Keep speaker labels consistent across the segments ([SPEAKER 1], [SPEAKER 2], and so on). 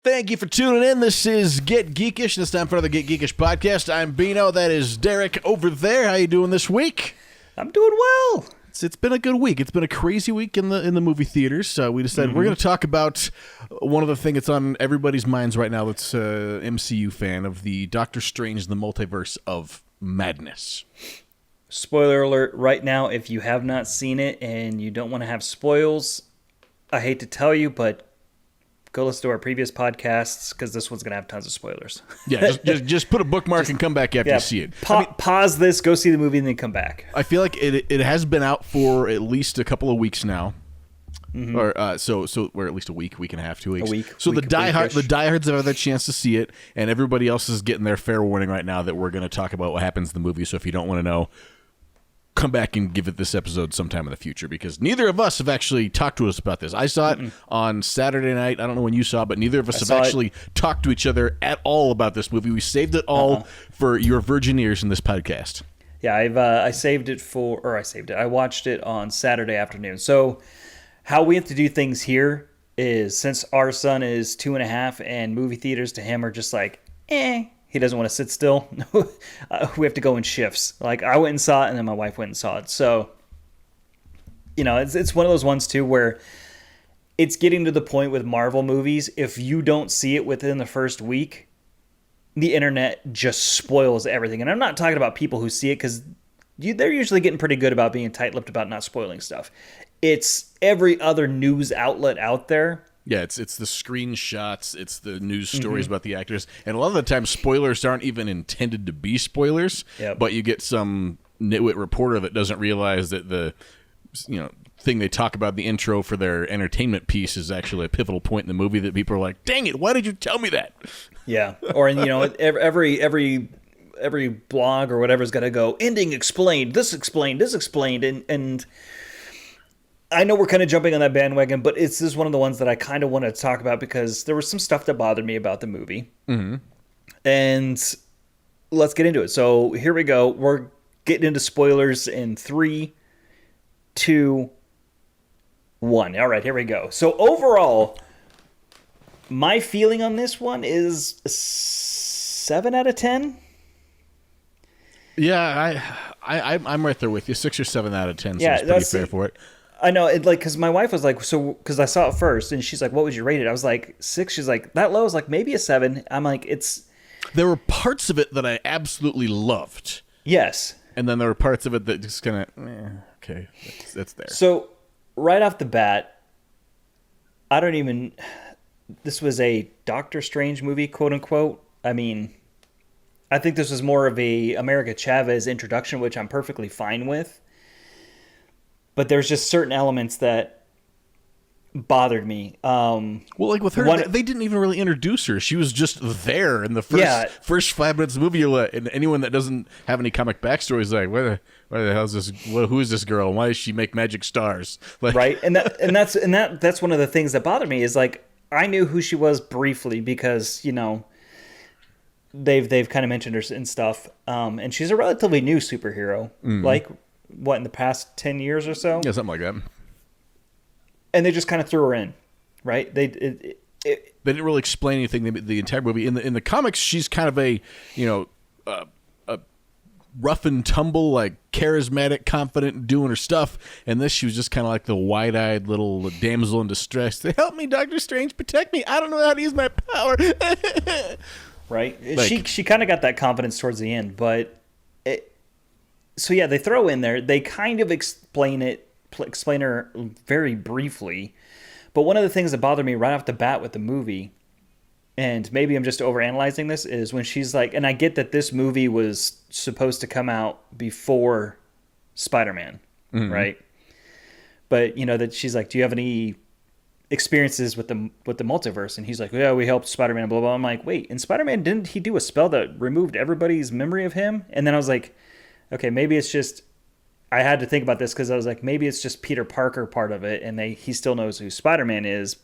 [SPEAKER 1] Thank you for tuning in. This is Get Geekish. This time for another Get Geekish podcast. I'm Beano. That is Derek over there. How you doing this week?
[SPEAKER 2] I'm doing well.
[SPEAKER 1] It's been a good week. It's been a crazy week in the movie theaters. So we decided we're going to talk about one of the things that's on everybody's minds right now. That's MCU fan of the Doctor Strange, the Multiverse of Madness.
[SPEAKER 2] Spoiler alert right now, if you have not seen it and you don't want to have spoils, I hate to tell you, but go listen to our previous podcasts because this one's going to have tons of spoilers.
[SPEAKER 1] Yeah, just put a bookmark and come back after you see it.
[SPEAKER 2] Pause this, go see the movie, and then come back.
[SPEAKER 1] I feel like it has been out for at least a couple of weeks now. Or so we're at least a week and a half, 2 weeks.
[SPEAKER 2] A week.
[SPEAKER 1] So the diehards have had their chance to see it, and everybody else is getting their fair warning right now that we're going to talk about what happens in the movie. So if you don't want to know, come back and give it this episode sometime in the future, because neither of us have actually talked to us about this. I saw it on Saturday night. I don't know when you saw it, but neither of us have actually talked to each other at all about this movie. We saved it all for your virgin ears in this podcast.
[SPEAKER 2] Yeah, I watched it on Saturday afternoon. So how we have to do things here is, since our son is 2.5 and movie theaters to him are just like, he doesn't want to sit still. We have to go in shifts. Like, I went and saw it, and then my wife went and saw it. So, it's one of those ones too where it's getting to the point with Marvel movies. If you don't see it within the first week, the internet just spoils everything. And I'm not talking about people who see it, because they're usually getting pretty good about being tight-lipped about not spoiling stuff. It's every other news outlet out there.
[SPEAKER 1] Yeah, it's the screenshots, it's the news stories about the actors, and a lot of the time spoilers aren't even intended to be spoilers.
[SPEAKER 2] Yep.
[SPEAKER 1] But you get some nitwit reporter that doesn't realize that the thing they talk about, the intro for their entertainment piece, is actually a pivotal point in the movie that people are like, "Dang it, why did you tell me that?"
[SPEAKER 2] Yeah, or every blog or whatever's got to go ending explained, this explained, and I know we're kind of jumping on that bandwagon, but this is one of the ones that I kind of want to talk about because there was some stuff that bothered me about the movie. And let's get into it. So here we go. We're getting into spoilers in 3, 2, 1. All right, here we go. So overall, my feeling on this one is a 7 out of 10.
[SPEAKER 1] Yeah, I'm right there with you. 6 or 7 out of 10
[SPEAKER 2] Yeah,
[SPEAKER 1] seems pretty fair for it.
[SPEAKER 2] I know, because my wife was like, because I saw it first, and she's like, what would you rate it? I was like, 6. She's like, that low? I was like, maybe a 7. I'm like,
[SPEAKER 1] There were parts of it that I absolutely loved.
[SPEAKER 2] Yes.
[SPEAKER 1] And then there were parts of it that just kind of, okay, that's there.
[SPEAKER 2] So, right off the bat, this was a Doctor Strange movie, quote unquote. I mean, I think this was more of a America Chavez introduction, which I'm perfectly fine with. But there's just certain elements that bothered me.
[SPEAKER 1] Well, like with her, they didn't even really introduce her. She was just there in the first 5 minutes of the movie. And anyone that doesn't have any comic backstory is like, why the hell is this? Who is this girl? And why does she make magic stars? Like,
[SPEAKER 2] right, and that's one of the things that bothered me is, like, I knew who she was briefly because they've kind of mentioned her and stuff, and she's a relatively new superhero, like. What, in the past 10 years or so?
[SPEAKER 1] Yeah, something like that.
[SPEAKER 2] And they just kind of threw her in, right? They
[SPEAKER 1] didn't really explain anything the entire movie. In the comics, she's kind of a rough and tumble, like charismatic, confident, doing her stuff. And this, she was just kind of like the wide-eyed little damsel in distress. Help me, Doctor Strange, protect me. I don't know how to use my power.
[SPEAKER 2] Right? She kind of got that confidence towards the end, but so yeah, they throw in there. They kind of explain her very briefly. But one of the things that bothered me right off the bat with the movie, and maybe I'm just overanalyzing this, is when she's like, and I get that this movie was supposed to come out before Spider-Man, right? But that she's like, do you have any experiences with the multiverse? And he's like, yeah, we helped Spider-Man, blah, blah. I'm like, wait, in Spider-Man, didn't he do a spell that removed everybody's memory of him? And then I was like, okay, maybe it's just, I had to think about this because I was like, maybe it's just Peter Parker part of it, and he still knows who Spider-Man is.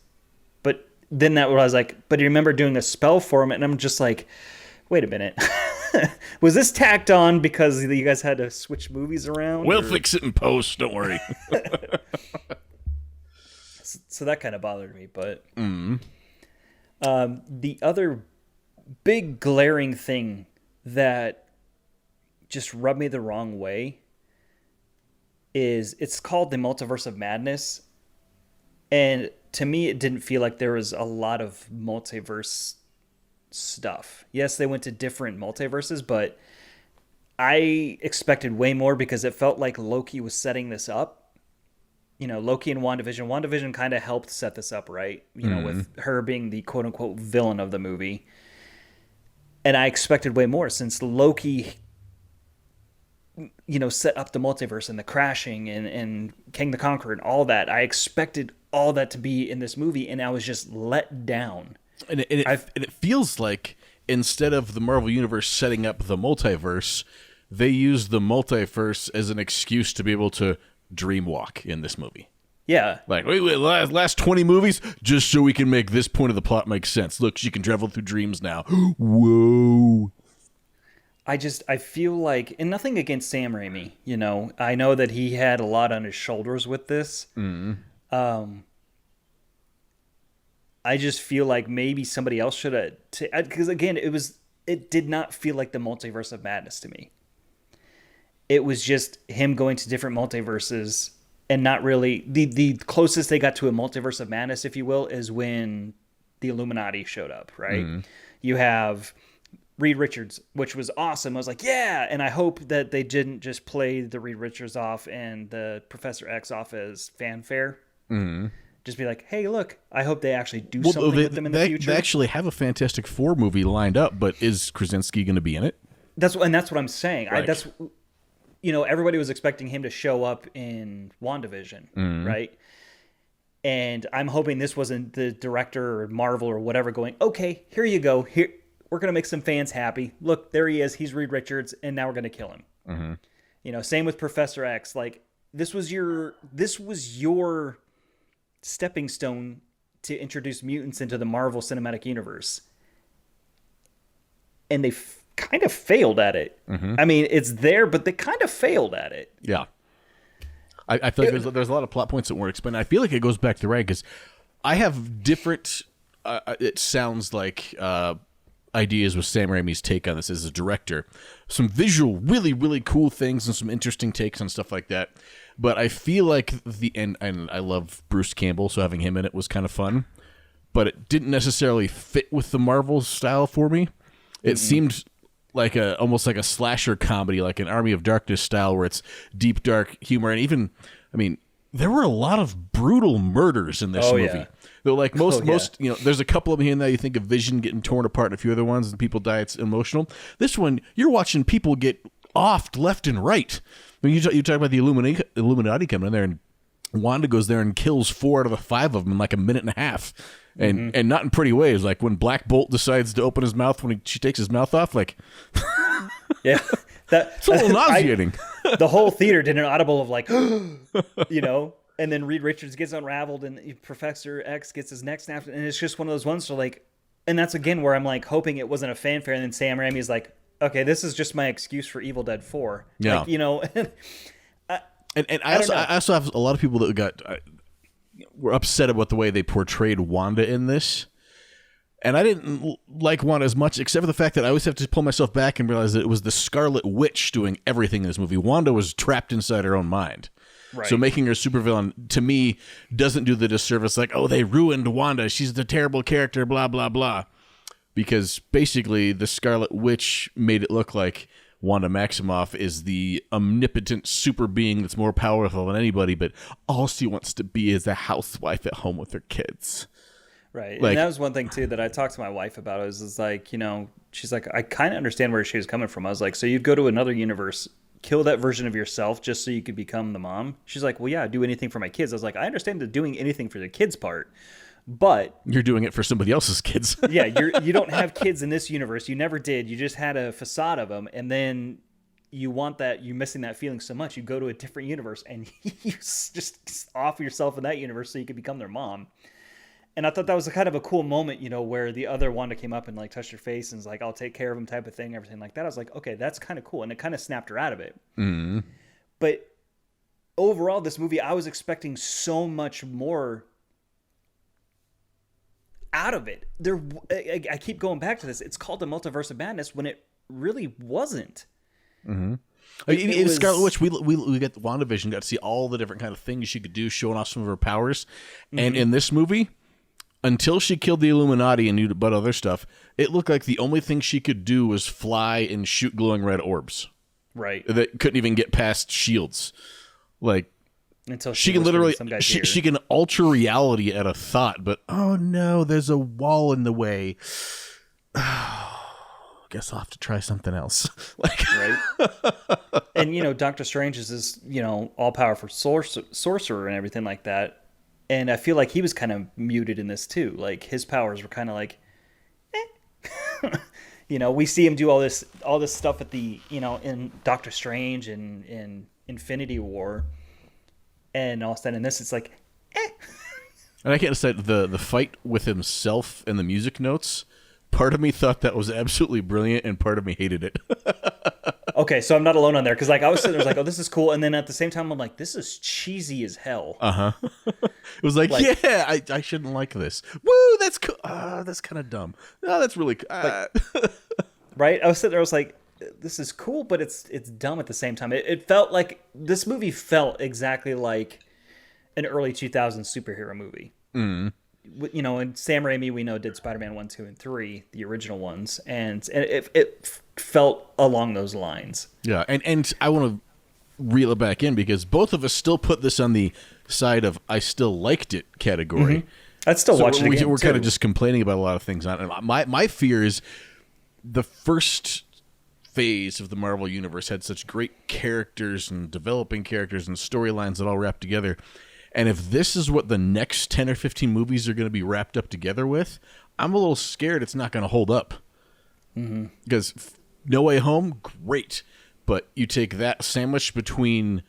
[SPEAKER 2] But then that was like, but you remember doing a spell for him, and I'm just like, wait a minute. Was this tacked on because you guys had to switch movies around?
[SPEAKER 1] We'll fix it in post, don't worry.
[SPEAKER 2] So that kind of bothered me. But the other big glaring thing that just rubbed me the wrong way is it's called the Multiverse of Madness. And to me, it didn't feel like there was a lot of multiverse stuff. Yes, they went to different multiverses, but I expected way more because it felt like Loki was setting this up. You know, Loki and WandaVision. WandaVision kind of helped set this up, right? You know, with her being the quote-unquote villain of the movie. And I expected way more since Loki, you know, set up the multiverse and the crashing and King the Conqueror and all that. I expected all that to be in this movie, and I was just let down.
[SPEAKER 1] And it feels like instead of the Marvel Universe setting up the multiverse, they used the multiverse as an excuse to be able to dreamwalk in this movie.
[SPEAKER 2] Yeah.
[SPEAKER 1] Like, wait, last 20 movies, just so we can make this point of the plot make sense. Look, she can travel through dreams now. Whoa.
[SPEAKER 2] I feel like, and nothing against Sam Raimi, you know, I know that he had a lot on his shoulders with this. I just feel like maybe somebody else should have, because again, it did not feel like the Multiverse of Madness to me. It was just him going to different multiverses and not really, the closest they got to a Multiverse of Madness, if you will, is when the Illuminati showed up, right? You have Reed Richards, which was awesome. I was like, yeah, and I hope that they didn't just play the Reed Richards off and the Professor X off as fanfare. Just be like, hey, look, I hope they actually do something with them in the future.
[SPEAKER 1] They actually have a Fantastic Four movie lined up, but is Krasinski going to be in it?
[SPEAKER 2] That's what I'm saying.
[SPEAKER 1] Right.
[SPEAKER 2] You know, everybody was expecting him to show up in WandaVision, right? And I'm hoping this wasn't the director or Marvel or whatever going, okay, here you go. Here, we're going to make some fans happy. Look, there he is. He's Reed Richards, and now we're going to kill him. You know, same with Professor X. Like, this was your stepping stone to introduce mutants into the Marvel Cinematic Universe. And they kind of failed at it. I mean, it's there, but they kind of failed at it.
[SPEAKER 1] Yeah. I feel like there's a lot of plot points that weren't explained. I feel like it goes back to Ray because I have different, it sounds like, ideas with Sam Raimi's take on this as a director. Some visual, really, really cool things and some interesting takes on stuff like that. But I feel like the end, and I love Bruce Campbell, so having him in it was kind of fun. But it didn't necessarily fit with the Marvel style for me. It seemed like almost like a slasher comedy, like an Army of Darkness style, where it's deep, dark humor. And even, I mean, there were a lot of brutal murders in this movie.
[SPEAKER 2] Yeah.
[SPEAKER 1] Though, like most, you know, there's a couple of them here and there. You think of Vision getting torn apart, and a few other ones, and people die. It's emotional. This one, you're watching people get offed left and right. I mean, you talk about the Illuminati coming in there, and Wanda goes there and kills 4 out of the 5 of them in like a minute and a half, and not in pretty ways. Like when Black Bolt decides to open his mouth when she takes his mouth off, like
[SPEAKER 2] yeah,
[SPEAKER 1] it's a little nauseating.
[SPEAKER 2] The whole theater did an audible of like, you know, and then Reed Richards gets unraveled, and Professor X gets his neck snapped, and it's just one of those ones. So like, and that's again where I'm like hoping it wasn't a fanfare, and then Sam Raimi is like, okay, this is just my excuse for Evil Dead 4.
[SPEAKER 1] Yeah,
[SPEAKER 2] like, you know.
[SPEAKER 1] And I also have a lot of people that were upset about the way they portrayed Wanda in this. And I didn't like Wanda as much, except for the fact that I always have to pull myself back and realize that it was the Scarlet Witch doing everything in this movie. Wanda was trapped inside her own mind. Right. So making her supervillain, to me, doesn't do the disservice like, oh, they ruined Wanda. She's the terrible character, blah, blah, blah. Because basically the Scarlet Witch made it look like Wanda Maximoff is the omnipotent super being that's more powerful than anybody, but all she wants to be is a housewife at home with her kids.
[SPEAKER 2] Right. Like, and that was one thing, too, that I talked to my wife about. Is like, you know, she's like, I kind of understand where she was coming from. I was like, so you'd go to another universe, kill that version of yourself just so you could become the mom? She's like, well, yeah, I'd do anything for my kids. I was like, I understand the doing anything for the kids part, but
[SPEAKER 1] you're doing it for somebody else's kids.
[SPEAKER 2] Yeah, you don't have kids in this universe. You never did. You just had a facade of them, and then you want that. You're missing that feeling so much. You go to a different universe, and you just offer yourself in that universe so you could become their mom. And I thought that was a kind of a cool moment, you know, where the other Wanda came up and like touched her face and was like, "I'll take care of him," type of thing, everything like that. I was like, okay, that's kind of cool, and it kind of snapped her out of it. But overall, this movie, I was expecting so much more out of it. I keep going back to this. It's called the Multiverse of Madness when it really wasn't.
[SPEAKER 1] Mm-hmm. In Scarlet Witch, we got WandaVision, got to see all the different kind of things she could do, showing off some of her powers. Mm-hmm. And in this movie, until she killed the Illuminati and knew about other stuff, it looked like the only thing she could do was fly and shoot glowing red orbs.
[SPEAKER 2] Right.
[SPEAKER 1] That couldn't even get past shields. Like,
[SPEAKER 2] until
[SPEAKER 1] she can literally, she can alter reality at a thought, but oh no, there's a wall in the way. Guess I'll have to try something else. Like,
[SPEAKER 2] right. And Doctor Strange is this all powerful sorcerer and everything like that, and I feel like he was kind of muted in this too. Like his powers were kind of like, we see him do all this stuff at the in Doctor Strange and in Infinity War, and all of a sudden in this it's like,
[SPEAKER 1] And I can't decide the fight with himself and the music notes. Part of me thought that was absolutely brilliant, and part of me hated it.
[SPEAKER 2] Okay, so I'm not alone on there, because I was sitting there, like, oh, this is cool, and then at the same time, I'm like, this is cheesy as hell.
[SPEAKER 1] It was like yeah, I shouldn't like this. Woo, that's cool. That's kind of dumb. No, that's really
[SPEAKER 2] right. I was sitting there, I was like, this is cool, but it's dumb at the same time. It felt like this movie felt exactly like an early 2000s superhero movie.
[SPEAKER 1] Mm.
[SPEAKER 2] And Sam Raimi, we know, did Spider-Man 1, 2, and 3, the original ones, and it felt along those lines.
[SPEAKER 1] Yeah, and I want to reel it back in, because both of us still put this on the side of I still liked it category.
[SPEAKER 2] Mm-hmm. I'd still watch it again,
[SPEAKER 1] we're kind of just complaining about a lot of things on it. My fear is the first phase of the Marvel Universe had such great characters and developing characters and storylines that all wrapped together. And if this is what the next 10 or 15 movies are going to be wrapped up together with, I'm a little scared it's not going to hold up. Mm-hmm. Because No Way Home, great. But you take that sandwich between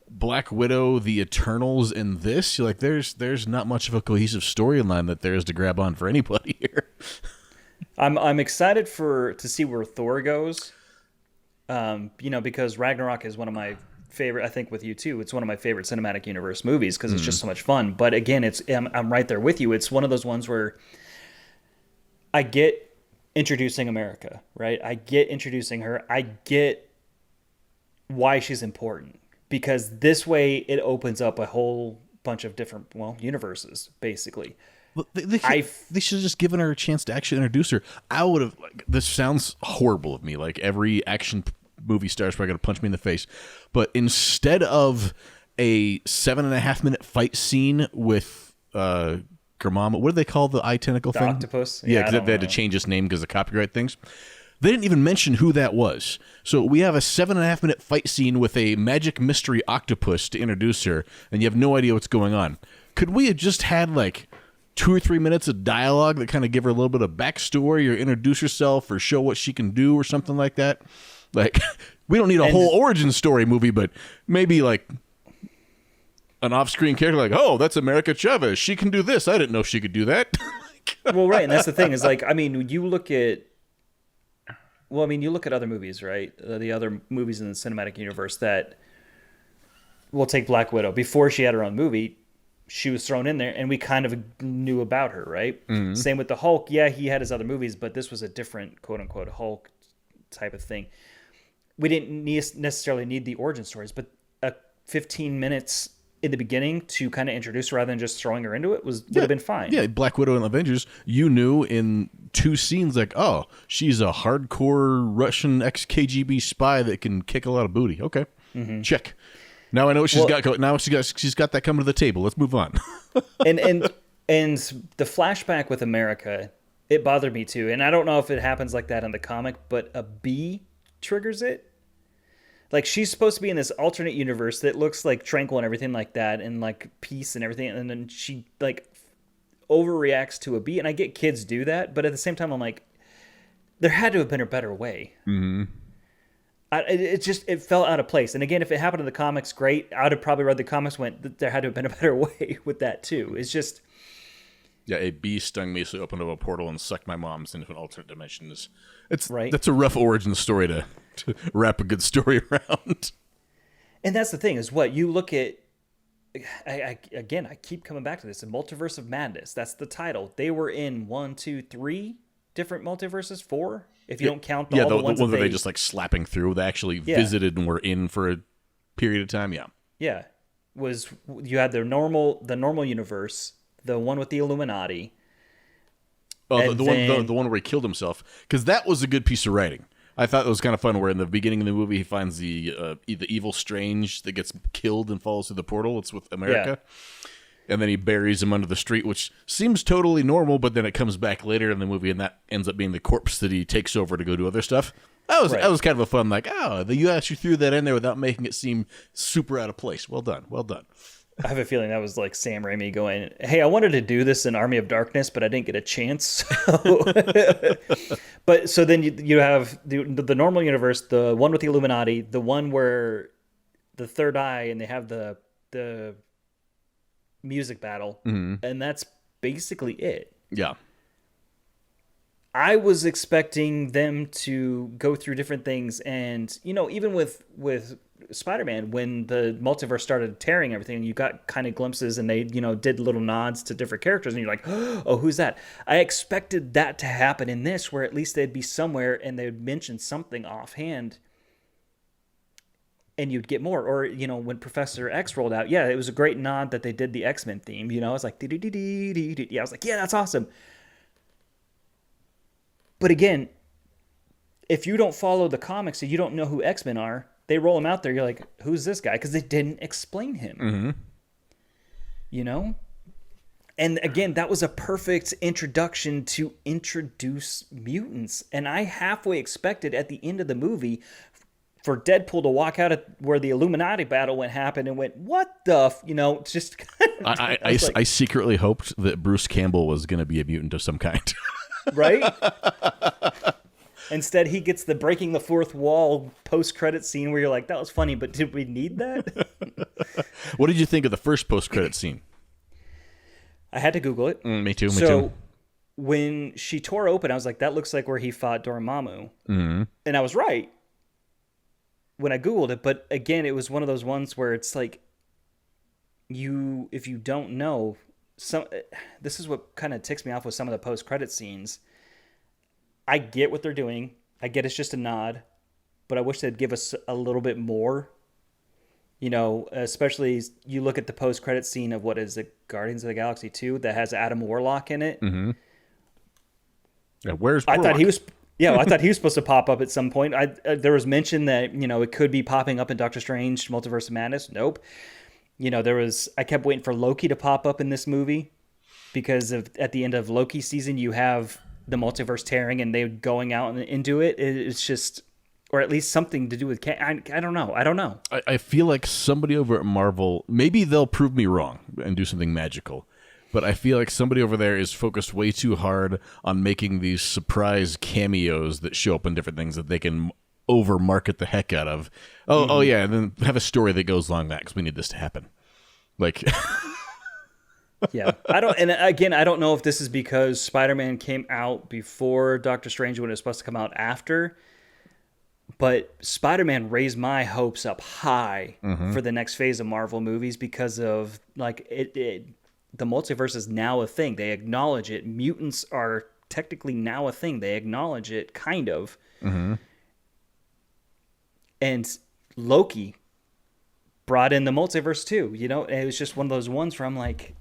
[SPEAKER 1] Black Widow, The Eternals, and this, you're like, there's not much of a cohesive storyline that there is to grab on for anybody here.
[SPEAKER 2] I'm excited to see where Thor goes. Because Ragnarok is one of my favorite, I think with you too, it's one of my favorite cinematic universe movies because it's just so much fun. But again, I'm right there with you. It's one of those ones where I get introducing America, right? I get introducing her. I get why she's important, because this way it opens up a whole bunch of different, universes, basically.
[SPEAKER 1] They should have just given her a chance to actually introduce her. I would have. This sounds horrible of me. Like every action movie star is probably going to punch me in the face. But instead of a 7.5 minute fight scene with Dormammu, what do they call the eye tentacle thing?
[SPEAKER 2] Octopus?
[SPEAKER 1] Yeah, because they had to change its name because of copyright things. They didn't even mention who that was. So we have a 7.5 minute fight scene with a magic mystery octopus to introduce her, and you have no idea what's going on. Could we have just had like 2 or 3 minutes of dialogue that kind of give her a little bit of backstory or introduce herself or show what she can do or something like that? Like, we don't need a whole origin story movie, but maybe like an off-screen character like, oh, that's America Chavez. She can do this. I didn't know she could do that.
[SPEAKER 2] Well, right, and that's the thing is like, I mean, you look at other movies, right? The other movies in the cinematic universe that we'll take Black Widow. Before she had her own movie, she was thrown in there, and we kind of knew about her, right? Mm-hmm. Same with the Hulk. Yeah, he had his other movies, but this was a different quote-unquote Hulk type of thing. We didn't necessarily need the origin stories, but 15 minutes in the beginning to kind of introduce her rather than just throwing her into it would have been fine. Yeah,
[SPEAKER 1] Black Widow and Avengers, you knew in 2 scenes, like, oh, she's a hardcore Russian ex-KGB spy that can kick a lot of booty. Okay, check. Now I know what she's got. Now she's got that coming to the table. Let's move on.
[SPEAKER 2] and the flashback with America, it bothered me too. And I don't know if it happens like that in the comic, but a bee triggers it. Like, she's supposed to be in this alternate universe that looks like tranquil and everything like that, and like peace and everything, and then she like overreacts to a bee. And I get kids do that, but at the same time, I'm like, there had to have been a better way. Mm-hmm. It fell out of place. And again, if it happened in the comics, great. I would have probably read the comics, there had to have been a better way with that too. It's just,
[SPEAKER 1] yeah, a bee stung me, so I opened up a portal and sucked my mom's into an alternate dimension.
[SPEAKER 2] Right.
[SPEAKER 1] That's a rough origin story to wrap a good story around.
[SPEAKER 2] And that's the thing is, what you look at I keep coming back to this. The Multiverse of Madness. That's the title. They were in 1, 2, 3 different multiverses. 4, if you don't count all the ones
[SPEAKER 1] that they just like slapping through. They actually visited and were in for a period of time. Yeah.
[SPEAKER 2] Yeah. You had the normal universe, the one with the Illuminati.
[SPEAKER 1] Oh, the one where he killed himself, because that was a good piece of writing. I thought it was kind of fun. Where in the beginning of the movie, he finds the evil Strange that gets killed and falls through the portal. It's with America, and then he buries him under the street, which seems totally normal. But then it comes back later in the movie, and that ends up being the corpse that he takes over to go do other stuff. That was kind of a fun, like, you actually threw that in there without making it seem super out of place. Well done, well done.
[SPEAKER 2] I have a feeling that was like Sam Raimi going, hey, I wanted to do this in Army of Darkness, but I didn't get a chance. But so then you have the normal universe, the one with the Illuminati, the one where the third eye, and they have the music battle, and that's basically it.
[SPEAKER 1] Yeah.
[SPEAKER 2] I was expecting them to go through different things, and even with Spider-Man, when the multiverse started tearing everything, you got kind of glimpses, and they did little nods to different characters, and you're like, oh, who's that? I expected that to happen in this, where at least they'd be somewhere and they would mention something offhand, and you'd get more. Or when Professor X rolled out, it was a great nod that they did the X-Men theme. I was like, I was like, yeah, that's awesome. But again, if you don't follow the comics and you don't know who X-Men are, they roll him out there, you're like, who's this guy? Because they didn't explain him. And again, that was a perfect introduction to introduce mutants. And I halfway expected at the end of the movie for Deadpool to walk out at where the Illuminati battle happened and went, what the just
[SPEAKER 1] I secretly hoped that Bruce Campbell was going to be a mutant of some kind.
[SPEAKER 2] Right? Instead, he gets the breaking the fourth wall post-credit scene where you're like, that was funny, but did we need that?
[SPEAKER 1] What did you think of the first post-credit scene?
[SPEAKER 2] I had to Google it.
[SPEAKER 1] Me too.
[SPEAKER 2] So when she tore open, I was like, that looks like where he fought Dormammu. Mm-hmm. And I was right when I Googled it. But again, it was one of those ones where it's like, if you don't know, this is what kind of ticks me off with some of the post-credit scenes. I get what they're doing. I get it's just a nod, but I wish they'd give us a little bit more. Especially you look at the post-credit scene of what is it, Guardians of the Galaxy 2 that has Adam Warlock in it.
[SPEAKER 1] Mm-hmm. Yeah, where's Warlock?
[SPEAKER 2] I thought he was supposed to pop up at some point. There was mention that it could be popping up in Doctor Strange Multiverse of Madness. Nope. I kept waiting for Loki to pop up in this movie because at the end of Loki season you have the multiverse tearing and they going out into it. It's just, or at least something to do with I don't know.
[SPEAKER 1] I feel like somebody over at Marvel, maybe they'll prove me wrong and do something magical, but I feel like somebody over there is focused way too hard on making these surprise cameos that show up in different things that they can over market the heck out of. Oh yeah, and then have a story that goes along that because we need this to happen. Like,
[SPEAKER 2] yeah, I don't know if this is because Spider-Man came out before Doctor Strange when it was supposed to come out after. But Spider-Man raised my hopes up high for the next phase of Marvel movies because of like the multiverse is now a thing. They acknowledge it. Mutants are technically now a thing. They acknowledge it, kind of. Mm-hmm. And Loki brought in the multiverse too. And it was just one of those ones where I'm like,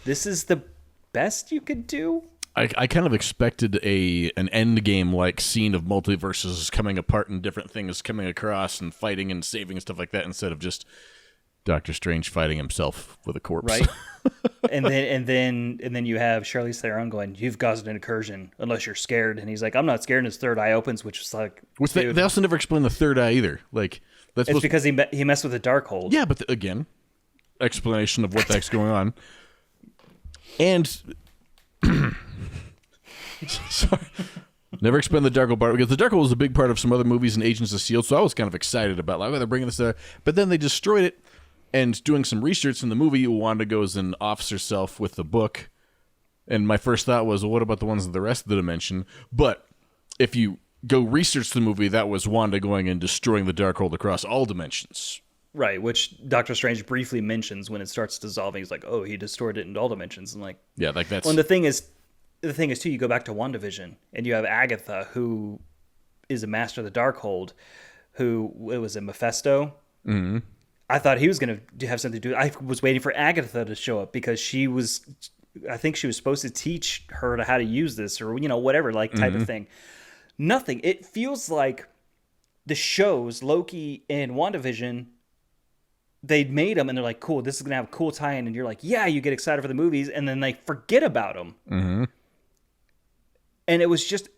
[SPEAKER 2] this is the best you could do.
[SPEAKER 1] I kind of expected an end game like scene of multiverses coming apart and different things coming across and fighting and saving and stuff like that instead of just Doctor Strange fighting himself with a corpse.
[SPEAKER 2] Right. and then you have Charlize Theron going, "You've caused an incursion unless you're scared." And he's like, "I'm not scared." And his third eye opens, which is like,
[SPEAKER 1] they also never explain the third eye either. Like
[SPEAKER 2] it's because he messed with the Darkhold.
[SPEAKER 1] Yeah, but again, explanation of what the heck's going on. And sorry, never explained the Darkhold part because the Darkhold was a big part of some other movies and Agents of S.H.I.E.L.D., so I was kind of excited about like, they're bringing this there. But then they destroyed it, and doing some research in the movie, Wanda goes and offs herself with the book. And my first thought was, well, what about the ones in the rest of the dimension? But if you go research the movie, that was Wanda going and destroying the Darkhold across all dimensions.
[SPEAKER 2] Right, which Doctor Strange briefly mentions when it starts dissolving. He's like, "Oh, he distorted it into all dimensions," and like,
[SPEAKER 1] yeah, like that's.
[SPEAKER 2] well, and the thing is too. You go back to WandaVision, and you have Agatha, who is a master of the Darkhold, who it was a Mephisto.
[SPEAKER 1] Mm-hmm.
[SPEAKER 2] I thought he was going to have something to do. I was waiting for Agatha to show up because I think she was supposed to teach her how to use this or whatever like type of thing. Nothing. It feels like the shows Loki and WandaVision, they made them and they're like, cool, this is going to have a cool tie-in. And you're like, yeah, you get excited for the movies. And then they forget about them.
[SPEAKER 1] Mm-hmm.
[SPEAKER 2] And it was just,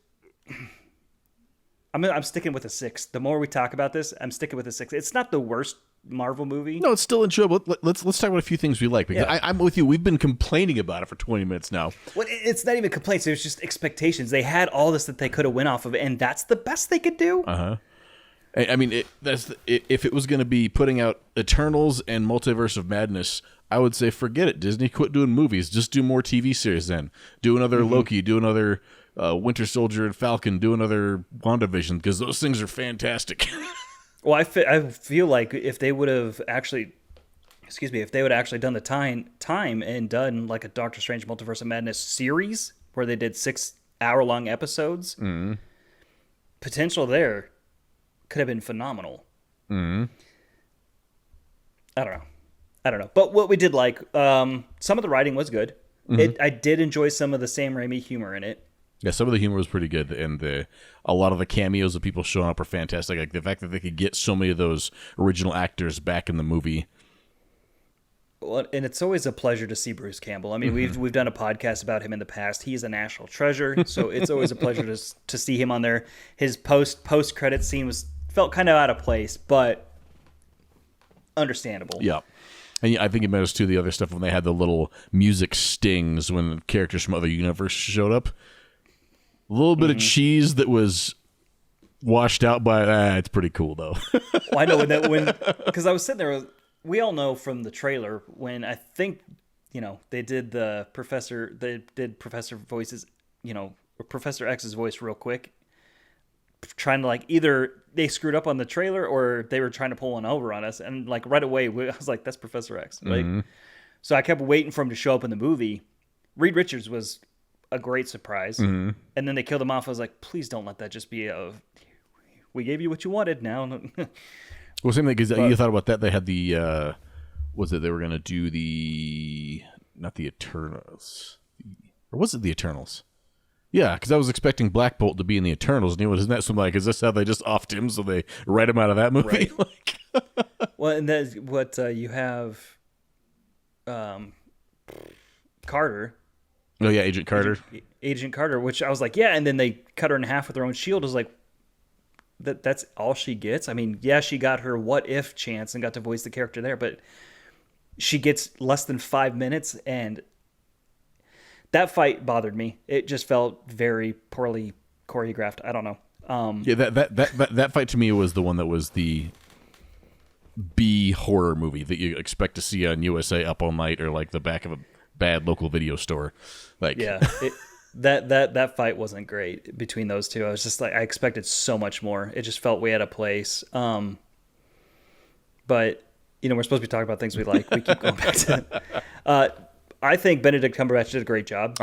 [SPEAKER 2] I'm sticking with a 6. The more we talk about this, I'm sticking with a 6. It's not the worst Marvel movie.
[SPEAKER 1] No, it's still enjoyable. Let's talk about a few things we like, because I'm with you. We've been complaining about it for 20 minutes now.
[SPEAKER 2] Well, it's not even complaints. It was just expectations. They had all this that they could have went off of, and that's the best they could do.
[SPEAKER 1] Uh-huh. I mean, if it was going to be putting out Eternals and Multiverse of Madness, I would say forget it. Disney, quit doing movies. Just do more TV series then. Do another Loki. Do another Winter Soldier and Falcon. Do another WandaVision, because those things are fantastic.
[SPEAKER 2] Well, I feel like if they would have actually, if they would have actually done the time and done like a Doctor Strange Multiverse of Madness series where they did 6-hour-long episodes, potential there could have been phenomenal. I don't know. But what we did like, some of the writing was good. I did enjoy some of the Sam Raimi humor in it.
[SPEAKER 1] Yeah, some of the humor was pretty good, and a lot of the cameos of people showing up are fantastic. Like the fact that they could get so many of those original actors back in the movie.
[SPEAKER 2] Well, and it's always a pleasure to see Bruce Campbell. I mean, we've done a podcast about him in the past. He's a national treasure, so it's always a pleasure to see him on there. His post credit scene felt kind of out of place, but understandable.
[SPEAKER 1] Yeah. And I think it matters too, the other stuff when they had the little music stings when characters from other universes showed up. A little bit of cheese that was washed out by it's pretty cool though.
[SPEAKER 2] Well, I know because I was sitting there. We all know from the trailer when I think they did Professor voices, or Professor X's voice real quick, trying to like either they screwed up on the trailer or they were trying to pull one over on us, and like right away I was like, that's Professor X, right? So I kept waiting for him to show up in the movie. Reed Richards was a great surprise, and then they killed him off. I was like, please don't let that just be we gave you what you wanted now.
[SPEAKER 1] Well, same thing, because you thought about that. They had the they were going to do not the Eternals, or was it the Eternals? Yeah, because I was expecting Black Bolt to be in the Eternals, and isn't that something like, is this how they just offed him so they write him out of that movie?
[SPEAKER 2] Right. Well, and that's what you have Carter.
[SPEAKER 1] Oh, yeah, Agent Carter.
[SPEAKER 2] Agent Carter, which I was like, yeah, and then they cut her in half with her own shield. I was like, that's all she gets? I mean, yeah, she got her what-if chance and got to voice the character there, but she gets less than 5 minutes, and that fight bothered me. It just felt very poorly choreographed. I don't know.
[SPEAKER 1] Yeah, that fight to me was the one that was the B horror movie that you expect to see on USA Up All Night or like the back of a bad local video store. Like,
[SPEAKER 2] yeah, that fight wasn't great between those two. I was just like, I expected so much more. It just felt way out of place. But we're supposed to be talking about things we like. We keep going back to it. I think Benedict Cumberbatch did a great job.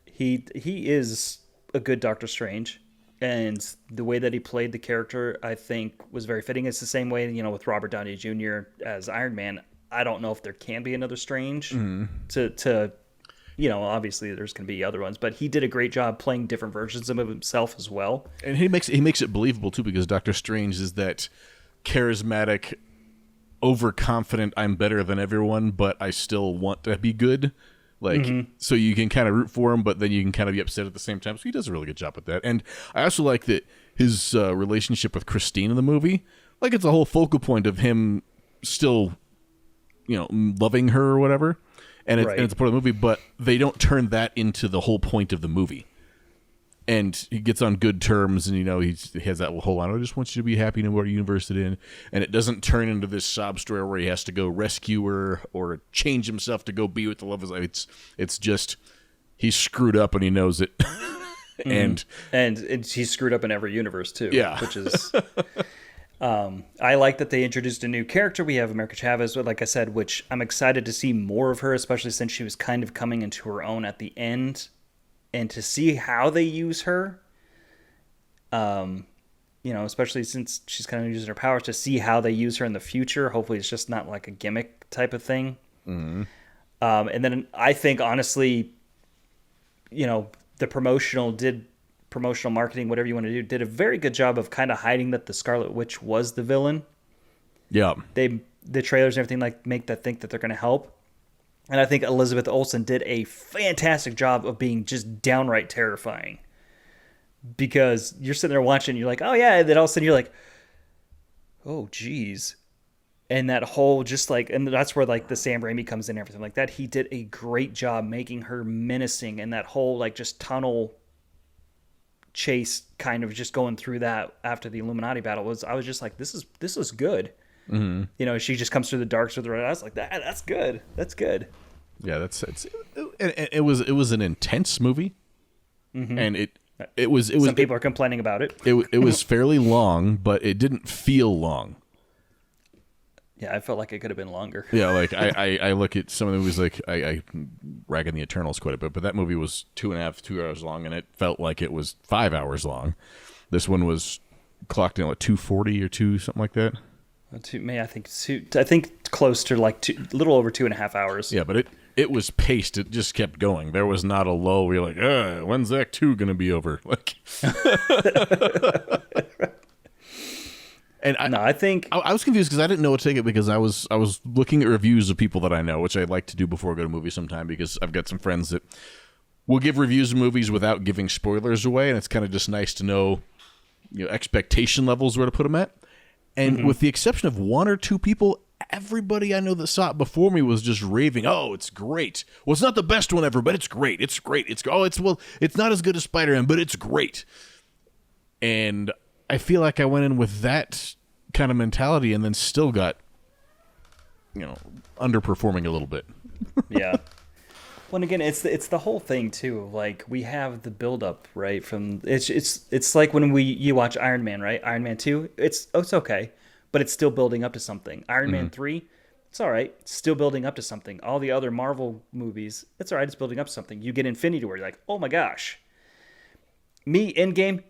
[SPEAKER 2] He is a good Doctor Strange, and the way that he played the character, I think, was very fitting. It's the same way, with Robert Downey Jr. as Iron Man. I don't know if there can be another Strange to obviously there's going to be other ones, but he did a great job playing different versions of himself as well.
[SPEAKER 1] And he makes it believable too, because Doctor Strange is that charismatic, overconfident, I'm better than everyone, but I still want to be good. Like, so you can kind of root for him, but then you can kind of be upset at the same time. So he does a really good job with that. And I also like that his relationship with Christine in the movie, like it's a whole focal point of him still, loving her or whatever. And it's a part of the movie, but they don't turn that into the whole point of the movie. And he gets on good terms, and he has that whole line, I just want you to be happy no matter what universe it in. And it doesn't turn into this sob story where he has to go rescue her or change himself to go be with the love of his life. It's just he's screwed up and he knows it. and
[SPEAKER 2] he's screwed up in every universe too.
[SPEAKER 1] Yeah.
[SPEAKER 2] Which is I like that they introduced a new character. We have America Chavez, like I said, which I'm excited to see more of her, especially since she was kind of coming into her own at the end, and to see how they use her. Especially since she's kind of using her powers, to see how they use her in the future. Hopefully, it's just not like a gimmick type of thing.
[SPEAKER 1] Mm-hmm.
[SPEAKER 2] And then I think, honestly, the promotional marketing, whatever you want to do, did a very good job of kind of hiding that the Scarlet Witch was the villain.
[SPEAKER 1] Yeah.
[SPEAKER 2] The trailers and everything make that think that they're going to help. And I think Elizabeth Olsen did a fantastic job of being just downright terrifying. Because you're sitting there watching, you're like, oh yeah, and then all of a sudden you're like, oh geez. And that whole and that's where like the Sam Raimi comes in and everything like that. He did a great job making her menacing, and that whole like just tunnel chase kind of just going through that after the Illuminati battle I was just like, this is good.
[SPEAKER 1] Mm-hmm.
[SPEAKER 2] She just comes through the darks with her eyes. I was like, that's good.
[SPEAKER 1] Yeah, it was an intense movie.
[SPEAKER 2] Mm-hmm.
[SPEAKER 1] And it was
[SPEAKER 2] some people are complaining about it.
[SPEAKER 1] It was fairly long, but it didn't feel long.
[SPEAKER 2] Yeah, I felt like it could have been longer.
[SPEAKER 1] Yeah, like I look at some of the movies, like I rag on the Eternals quite a bit, but that movie was 2 hours long, and it felt like it was 5 hours long. This one was clocked in at 2:40 or 2 something like that.
[SPEAKER 2] I think close to like a little over 2.5 hours.
[SPEAKER 1] Yeah, but it was paced. It just kept going. There was not a lull where you're like, when's Act 2 going to be over? Like. And I think I was confused because I didn't know what to take it, because I was looking at reviews of people that I know, which I like to do before I go to a movie sometime, because I've got some friends that will give reviews of movies without giving spoilers away, and it's kind of just nice to know, expectation levels where to put them at. And with the exception of 1 or 2 people, everybody I know that saw it before me was just raving, "Oh, it's great! Well, it's not the best one ever, but it's great. It's great. It's not as good as Spider-Man, but it's great." And I feel like I went in with that kind of mentality and then still got, underperforming a little bit.
[SPEAKER 2] Yeah. Well, again, it's the whole thing too. Like, we have the buildup, right? From it's like when you watch Iron Man, right? Iron Man 2, it's okay, but it's still building up to something. Iron Man 3, it's all right, it's still building up to something. All the other Marvel movies, it's all right, it's building up to something. You get Infinity War, you're like, oh my gosh. Me, Endgame,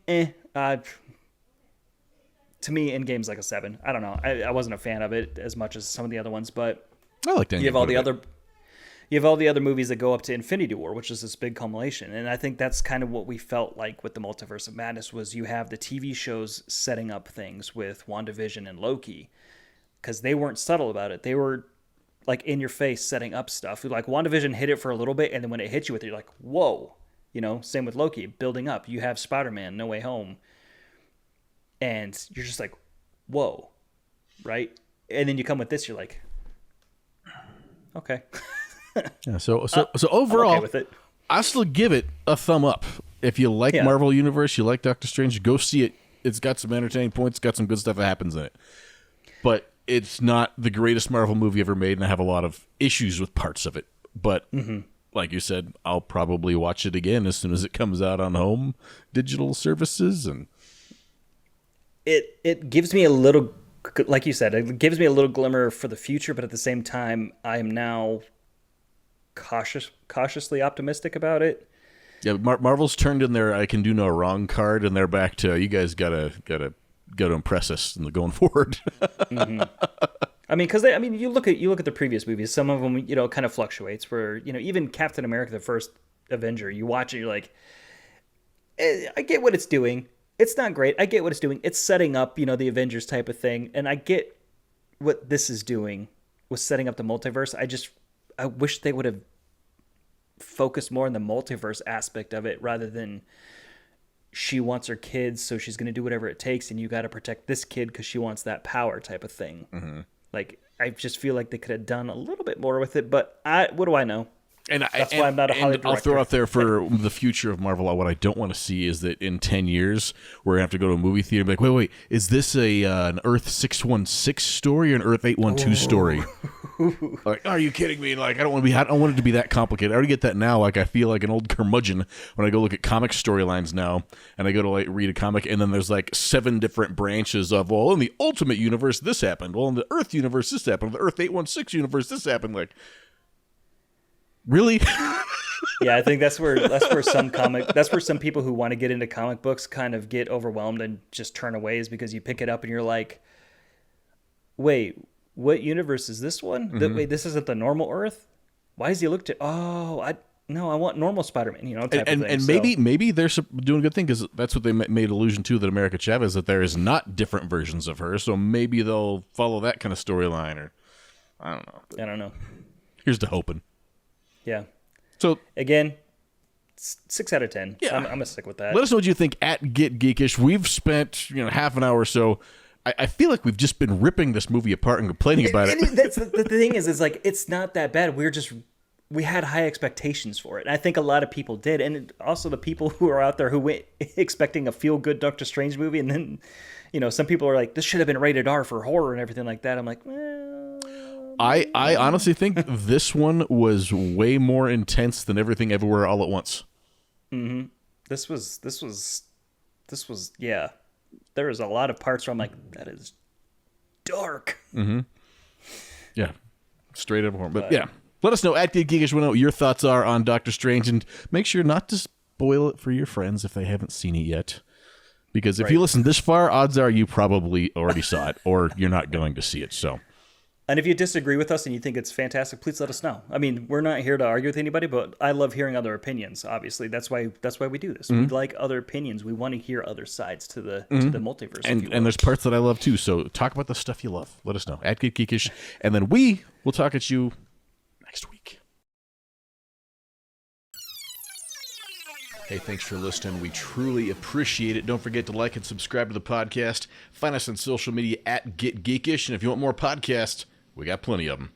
[SPEAKER 2] to me, Endgame's like a 7. I don't know. I wasn't a fan of it as much as some of the other ones, but
[SPEAKER 1] I like Endgame.
[SPEAKER 2] You have all the other movies that go up to Infinity War, which is this big culmination. And I think that's kind of what we felt like with the Multiverse of Madness, was you have the TV shows setting up things with WandaVision and Loki, because they weren't subtle about it. They were like in your face setting up stuff. Like, WandaVision hit it for a little bit, and then when it hit you with it, you're like, whoa. Same with Loki, building up. You have Spider-Man, No Way Home. And you're just like, whoa, right? And then you come with this, you're like, okay.
[SPEAKER 1] Yeah, so overall,
[SPEAKER 2] I'm okay with it.
[SPEAKER 1] I still give it a thumb up. If you like Marvel Universe, you like Doctor Strange, go see it. It's got some entertaining points, got some good stuff that happens in it. But it's not the greatest Marvel movie ever made, and I have a lot of issues with parts of it. But like you said, I'll probably watch it again as soon as it comes out on home digital services, and
[SPEAKER 2] it gives me a little, like you said, it gives me a little glimmer for the future, but at the same time, I am now cautiously optimistic about it.
[SPEAKER 1] Yeah, Marvel's turned in their "I can do no wrong" card, and they're back to, you guys gotta impress us going forward.
[SPEAKER 2] I mean, because you look at the previous movies. Some of them, kind of fluctuates. Where even Captain America, the first Avenger, you watch it, you're like, I get what it's doing. It's not great. I get what it's doing. It's setting up, the Avengers type of thing. And I get what this is doing with setting up the multiverse. I wish they would have focused more on the multiverse aspect of it, rather than she wants her kids, so she's going to do whatever it takes, and you got to protect this kid because she wants that power type of thing. Like, I just feel like they could have done a little bit more with it, but what do I know? That's why I'm not a Hollywood director.
[SPEAKER 1] I'll throw out there for the future of Marvel, what I don't want to see is that in 10 years, we're going to have to go to a movie theater and be like, wait, is this an Earth 616 story or an Earth 812 story? Like, are you kidding me? Like, I don't want it to be that complicated. I already get that now. Like, I feel like an old curmudgeon when I go look at comic storylines now, and I go to like read a comic, and then there's like 7 different branches of, well, in the Ultimate Universe this happened. Well, in the Earth universe this happened. In the Earth 816 universe this happened. Like, really?
[SPEAKER 2] Yeah, I think that's where some people who want to get into comic books kind of get overwhelmed and just turn away, is because you pick it up and you're like, wait, what universe is this one?
[SPEAKER 1] Mm-hmm.
[SPEAKER 2] Wait, this isn't the normal Earth? Why does he look to? Oh, I want normal Spider-Man, type of thing.
[SPEAKER 1] And maybe they're doing a good thing, because that's what they made allusion to, that America Chavez, that there is not different versions of her. So maybe they'll follow that kind of storyline, or I don't know. Here's to hoping.
[SPEAKER 2] Yeah.
[SPEAKER 1] So
[SPEAKER 2] again, 6 out of 10.
[SPEAKER 1] Yeah.
[SPEAKER 2] I'm gonna stick with that.
[SPEAKER 1] Let us know what you think at Get Geekish. We've spent half an hour or so. I feel like we've just been ripping this movie apart and complaining about it.
[SPEAKER 2] That's the thing is like, it's not that bad. We had high expectations for it. And I think a lot of people did, and also the people who are out there who went expecting a feel-good Doctor Strange movie, and then some people are like, this should have been rated R for horror and everything like that. I'm like, well,
[SPEAKER 1] I honestly think this one was way more intense than Everything Everywhere All at Once.
[SPEAKER 2] Mm-hmm. This was yeah. There was a lot of parts where I'm like, that is dark.
[SPEAKER 1] Mm-hmm. Yeah, straight up horror. But yeah, let us know at Geekish what your thoughts are on Doctor Strange, and make sure not to spoil it for your friends if they haven't seen it yet. Because if you listen this far, odds are you probably already saw it, or you're not going to see it. So.
[SPEAKER 2] And if you disagree with us and you think it's fantastic, please let us know. I mean, we're not here to argue with anybody, but I love hearing other opinions. Obviously, that's why we do this. We like other opinions. We want to hear other sides to the multiverse.
[SPEAKER 1] And there's parts that I love too. So talk about the stuff you love. Let us know at Get Geekish, and then we will talk at you next week. Hey, thanks for listening. We truly appreciate it. Don't forget to like and subscribe to the podcast. Find us on social media at Get Geekish, and if you want more podcasts, we got plenty of them.